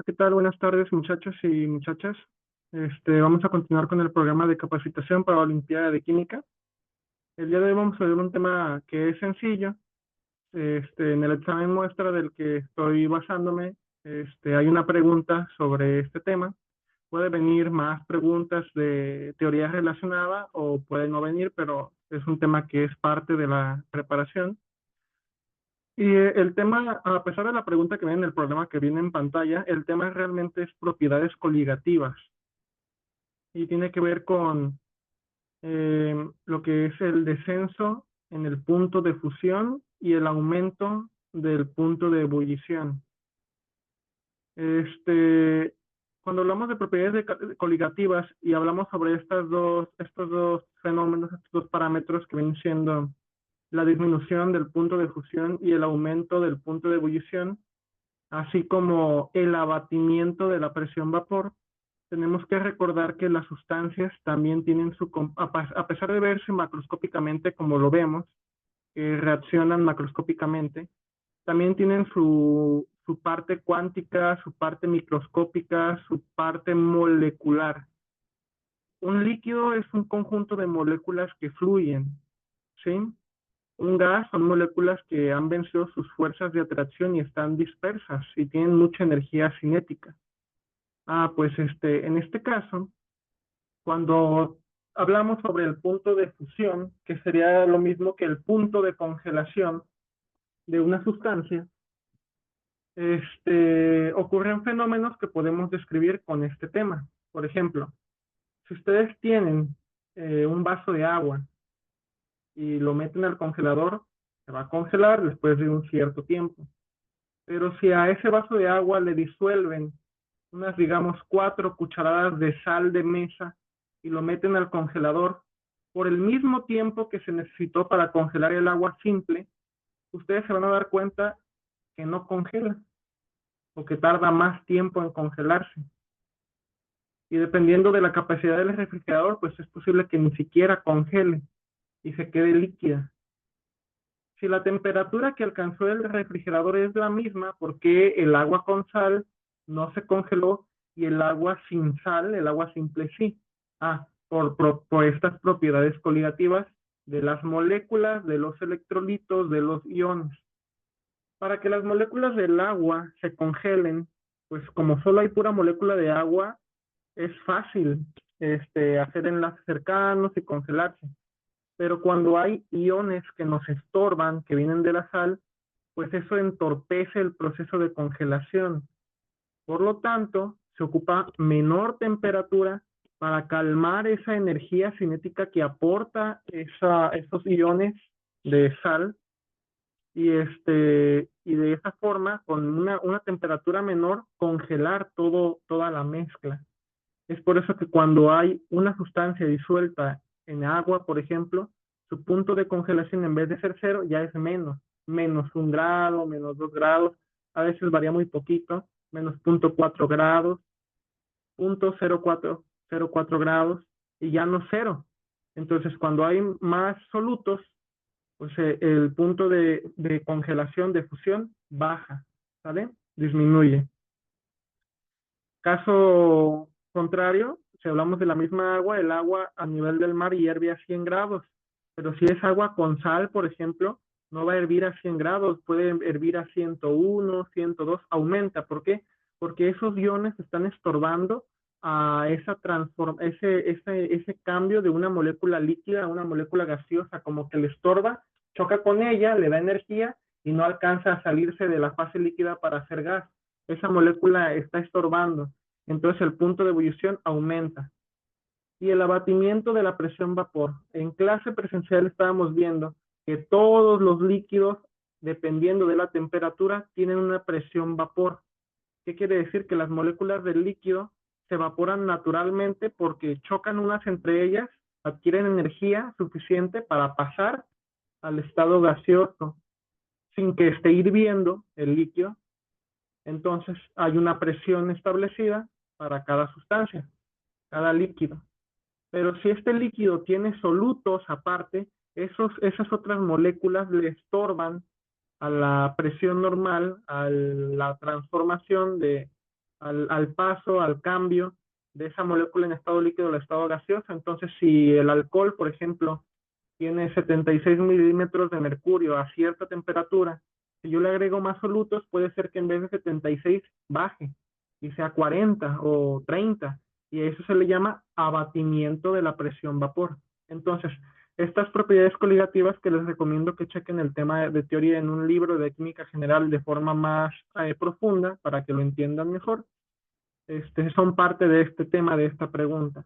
¿Qué tal? Buenas tardes, muchachos y muchachas. Vamos a continuar con el programa de capacitación para la Olimpiada de Química. El día de hoy vamos a ver un tema que es sencillo. En el examen muestra del que estoy basándome, hay una pregunta sobre este tema. Puede venir más preguntas de teoría relacionada o puede no venir, pero es un tema que es parte de la preparación. Y el tema, a pesar de la pregunta que viene en el programa que viene en pantalla, el tema realmente es propiedades coligativas y tiene que ver con lo que es el descenso en el punto de fusión y el aumento del punto de ebullición. Este, Cuando hablamos de propiedades coligativas y hablamos sobre estos dos fenómenos, estos dos parámetros que vienen siendo la disminución del punto de fusión y el aumento del punto de ebullición, así como el abatimiento de la presión vapor, tenemos que recordar que las sustancias también tienen a pesar de verse macroscópicamente como lo vemos, que reaccionan macroscópicamente, también tienen su parte cuántica, su parte microscópica, su parte molecular. Un líquido es un conjunto de moléculas que fluyen, ¿sí? Un gas son moléculas que han vencido sus fuerzas de atracción y están dispersas y tienen mucha energía cinética. Pues en este caso, cuando hablamos sobre el punto de fusión, que sería lo mismo que el punto de congelación de una sustancia, ocurren fenómenos que podemos describir con este tema. Por ejemplo, si ustedes tienen un vaso de agua y lo meten al congelador, se va a congelar después de un cierto tiempo. Pero si a ese vaso de agua le disuelven unas, digamos, 4 cucharadas de sal de mesa y lo meten al congelador, por el mismo tiempo que se necesitó para congelar el agua simple, ustedes se van a dar cuenta que no congela o que tarda más tiempo en congelarse. Y dependiendo de la capacidad del refrigerador, pues es posible que ni siquiera congele y se quede líquida. Si la temperatura que alcanzó el refrigerador es la misma, ¿por qué el agua con sal no se congeló y el agua sin sal, el agua simple sí? Por estas propiedades coligativas de las moléculas, de los electrolitos, de los iones. Para que las moléculas del agua se congelen, pues como solo hay pura molécula de agua, es fácil hacer enlaces cercanos y congelarse. Pero cuando hay iones que nos estorban, que vienen de la sal, pues eso entorpece el proceso de congelación. Por lo tanto, se ocupa menor temperatura para calmar esa energía cinética que aporta esos iones de sal y de esa forma, con una temperatura menor, congelar toda la mezcla. Es por eso que cuando hay una sustancia disuelta en agua, por ejemplo, su punto de congelación en vez de ser cero ya es menos 1 grado, menos 2 grados, a veces varía muy poquito, menos 0,4 grados, 0,04 grados y ya no cero. Entonces, cuando hay más solutos, pues el punto de congelación, de fusión, baja, ¿vale? Disminuye. Caso contrario, si hablamos de la misma agua, el agua a nivel del mar hierve a 100 grados, pero si es agua con sal, por ejemplo, no va a hervir a 100 grados, puede hervir a 101, 102, aumenta. ¿Por qué? Porque esos iones están estorbando a ese cambio de una molécula líquida a una molécula gaseosa, como que le estorba, choca con ella, le da energía y no alcanza a salirse de la fase líquida para hacer gas. Esa molécula está estorbando, entonces el punto de ebullición aumenta. Y el abatimiento de la presión vapor. En clase presencial estábamos viendo que todos los líquidos, dependiendo de la temperatura, tienen una presión vapor. ¿Qué quiere decir? Que las moléculas del líquido se evaporan naturalmente porque chocan unas entre ellas, adquieren energía suficiente para pasar al estado gaseoso sin que esté hirviendo el líquido. Entonces hay una presión establecida para cada sustancia, cada líquido. Pero si este líquido tiene solutos aparte, esas otras moléculas le estorban a la presión normal, a la transformación al paso, al cambio de esa molécula en estado líquido al estado gaseoso. Entonces, si el alcohol, por ejemplo, tiene 76 milímetros de mercurio a cierta temperatura, si yo le agrego más solutos, puede ser que en vez de 76 baje y sea 40 o 30, y a eso se le llama abatimiento de la presión vapor. Entonces, estas propiedades coligativas que les recomiendo que chequen el tema de teoría en un libro de química general de forma más profunda para que lo entiendan mejor, son parte de este tema, de esta pregunta.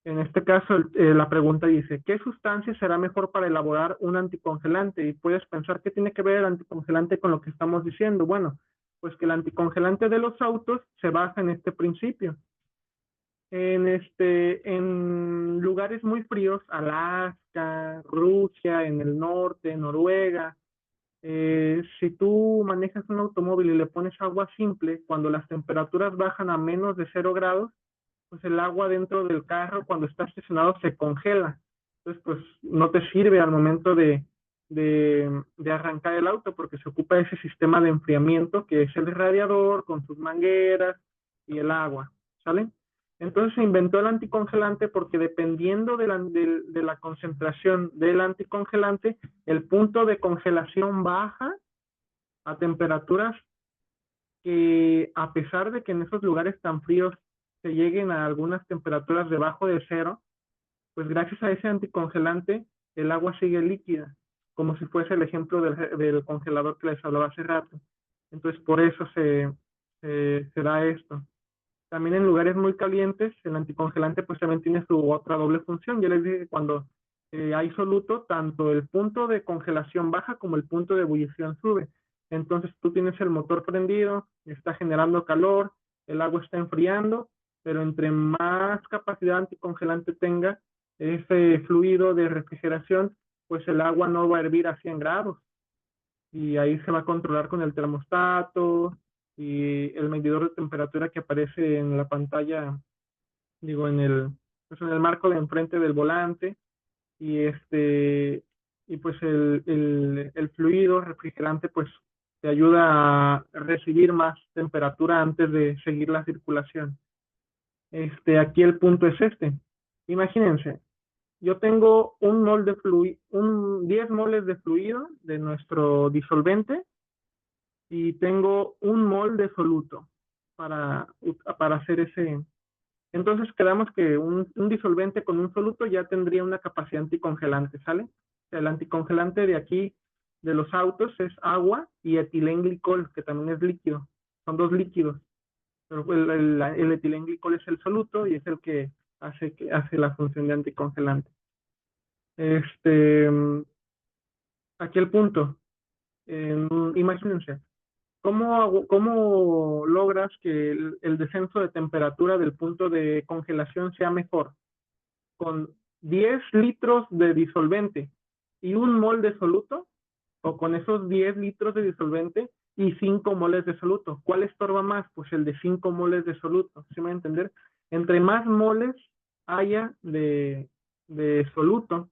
En este caso, la pregunta dice, ¿qué sustancia será mejor para elaborar un anticongelante? Y puedes pensar, ¿qué tiene que ver el anticongelante con lo que estamos diciendo? Bueno, pues que el anticongelante de los autos se basa en este principio. En lugares muy fríos, Alaska, Rusia, en el norte, Noruega, si tú manejas un automóvil y le pones agua simple, cuando las temperaturas bajan a menos de 0 grados, pues el agua dentro del carro cuando está estacionado se congela. Entonces, pues no te sirve al momento de arrancar el auto porque se ocupa ese sistema de enfriamiento que es el radiador con sus mangueras y el agua, ¿sale? Entonces se inventó el anticongelante porque dependiendo de la concentración del anticongelante, el punto de congelación baja a temperaturas que a pesar de que en esos lugares tan fríos se lleguen a algunas temperaturas debajo de 0, pues gracias a ese anticongelante el agua sigue líquida, como si fuese el ejemplo del congelador que les hablaba hace rato. Entonces por eso se da esto. También en lugares muy calientes, el anticongelante pues también tiene su otra doble función. Ya les dije que cuando hay soluto, tanto el punto de congelación baja como el punto de ebullición sube. Entonces tú tienes el motor prendido, está generando calor, el agua está enfriando, pero entre más capacidad anticongelante tenga ese fluido de refrigeración, pues el agua no va a hervir a 100 grados y ahí se va a controlar con el termostato y el medidor de temperatura que aparece en la pantalla, digo, pues en el marco de enfrente del volante y y pues el fluido refrigerante pues te ayuda a recibir más temperatura antes de seguir la circulación. Aquí el punto es este. Imagínense, yo tengo un mol de fluido, 10 moles de fluido de nuestro disolvente y tengo un mol de soluto para hacer ese. Entonces quedamos que un disolvente con un soluto ya tendría una capacidad anticongelante, ¿sale? O sea, el anticongelante de aquí, de los autos, es agua y etilenglicol, que también es líquido. Son dos líquidos. Pero el etilenglicol es el soluto y es el que hace la función de anticongelante. Este, aquí el punto. Imagínense, ¿cómo logras que el descenso de temperatura del punto de congelación sea mejor? Con 10 litros de disolvente y un mol de soluto, o con esos 10 litros de disolvente y 5 moles de soluto. ¿Cuál estorba más? Pues el de 5 moles de soluto, ¿sí me va a entender? Entre más moles haya de soluto,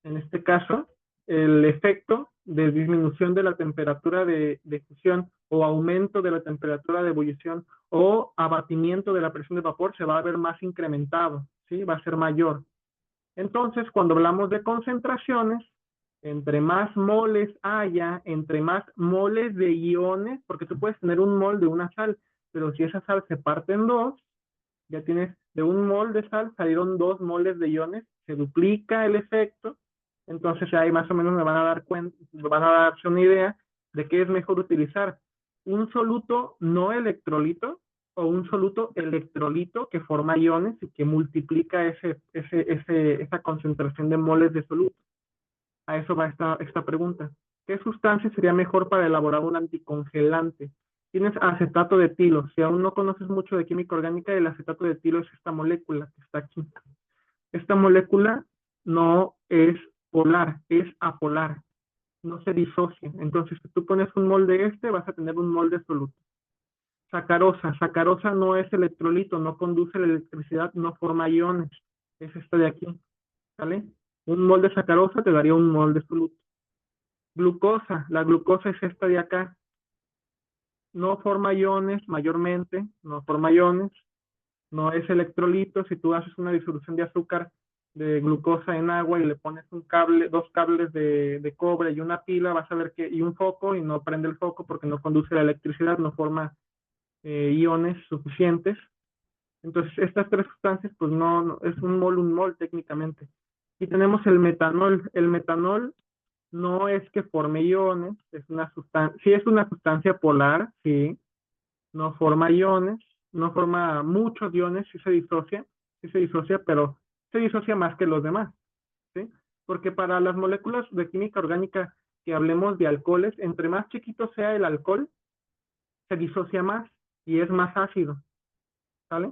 en este caso, el efecto de disminución de la temperatura de fusión o aumento de la temperatura de ebullición o abatimiento de la presión de vapor se va a ver más incrementado, ¿sí? Va a ser mayor. Entonces, cuando hablamos de concentraciones, entre más moles haya, entre más moles de iones, porque tú puedes tener un mol de una sal, pero si esa sal se parte en dos, ya tienes de un mol de sal, salieron 2 moles de iones, se duplica el efecto, entonces ahí más o menos me van a dar cuenta, van a darse una idea de qué es mejor utilizar, un soluto no electrolito o un soluto electrolito que forma iones y que multiplica esa concentración de moles de soluto. A eso va esta pregunta. ¿Qué sustancia sería mejor para elaborar un anticongelante? Tienes acetato de etilo. Si aún no conoces mucho de química orgánica, el acetato de etilo es esta molécula que está aquí. Esta molécula no es polar, es apolar. No se disocia. Entonces, si tú pones un mol de vas a tener un mol de soluto. Sacarosa. Sacarosa no es electrolito, no conduce la electricidad, no forma iones. Es esta de aquí. ¿Vale? Un mol de sacarosa te daría un mol de soluto. Glucosa, la glucosa es esta de acá. no forma iones mayormente, no forma iones, no es electrolito. Si tú haces una disolución de azúcar de glucosa en agua y le pones un cable, dos cables de cobre y una pila, vas a ver que, y un foco, y no prende el foco porque no conduce la electricidad, no forma iones suficientes. Entonces, estas tres sustancias, pues es un mol técnicamente. Y tenemos el metanol. El metanol no es que forme iones, es una sustancia, sí es una sustancia polar, sí, no forma iones, no forma muchos iones, sí se disocia, pero se disocia más que los demás, ¿sí? Porque para las moléculas de química orgánica que hablemos de alcoholes, entre más chiquito sea el alcohol, se disocia más y es más ácido, ¿sale?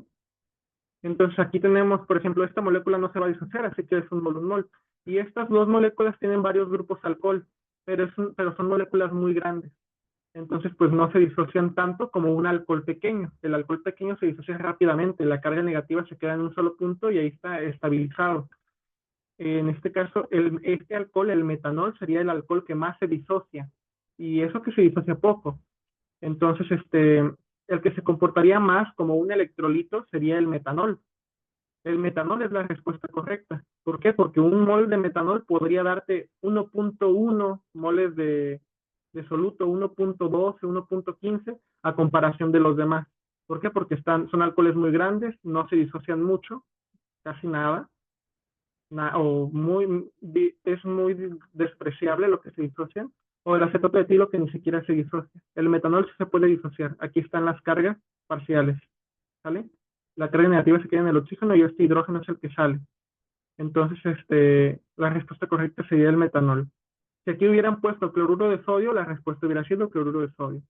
Entonces aquí tenemos, por ejemplo, esta molécula no se va a disociar, así que es un mol. Y estas dos moléculas tienen varios grupos alcohol, pero son moléculas muy grandes. Entonces, pues no se disocian tanto como un alcohol pequeño. El alcohol pequeño se disocia rápidamente, la carga negativa se queda en un solo punto y ahí está estabilizado. En este caso, este alcohol, el metanol, sería el alcohol que más se disocia. Y eso que se disocia poco. Entonces, el que se comportaría más como un electrolito sería el metanol. El metanol es la respuesta correcta. ¿Por qué? Porque un mol de metanol podría darte 1.1 moles de soluto, 1.12, 1.15 a comparación de los demás. ¿Por qué? Porque son alcoholes muy grandes, no se disocian mucho, casi nada, o es muy despreciable lo que se disocian, o el acetato de etilo que ni siquiera se disocia. El metanol sí se puede disociar. Aquí están las cargas parciales, ¿sale? La carga negativa se queda en el oxígeno y este hidrógeno es el que sale. Entonces, la respuesta correcta sería el metanol. Si aquí hubieran puesto cloruro de sodio, la respuesta hubiera sido cloruro de sodio.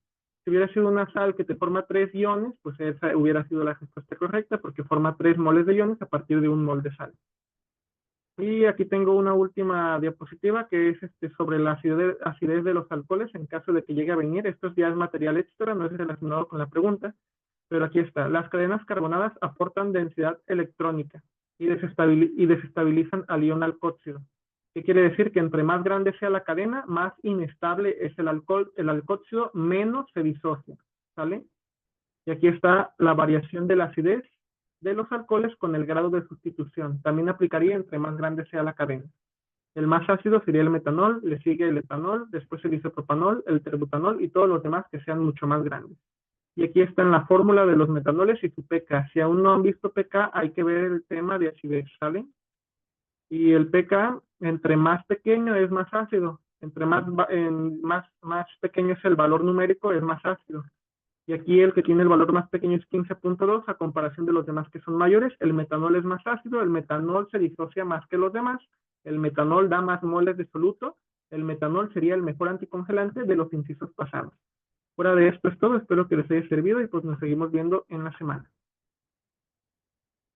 Si hubiera sido una sal que te forma 3 iones, pues esa hubiera sido la respuesta correcta porque forma 3 moles de iones a partir de un mol de sal. Y aquí tengo una última diapositiva que es sobre la acidez de los alcoholes en caso de que llegue a venir. Esto ya es material extra, no es relacionado con la pregunta, pero aquí está. Las cadenas carbonadas aportan densidad electrónica y desestabilizan al ion alcóxido. ¿Qué quiere decir? Que entre más grande sea la cadena, más inestable es el alcóxido, menos se disocia, ¿sale? Y aquí está la variación de la acidez de los alcoholes con el grado de sustitución. También aplicaría entre más grande sea la cadena. El más ácido sería el metanol, le sigue el etanol, después el isopropanol, el terbutanol y todos los demás que sean mucho más grandes. Y aquí está en la fórmula de los metanoles y su pK. Si aún no han visto pK, hay que ver el tema de acidez, ¿sale? Y el pK, entre más pequeño es más ácido, entre más pequeño es el valor numérico, es más ácido. Y aquí el que tiene el valor más pequeño es 15.2 a comparación de los demás que son mayores. El metanol es más ácido, el metanol se disocia más que los demás, el metanol da más moles de soluto, el metanol sería el mejor anticongelante de los incisos pasados. Fuera de esto es todo, espero que les haya servido y pues nos seguimos viendo en la semana.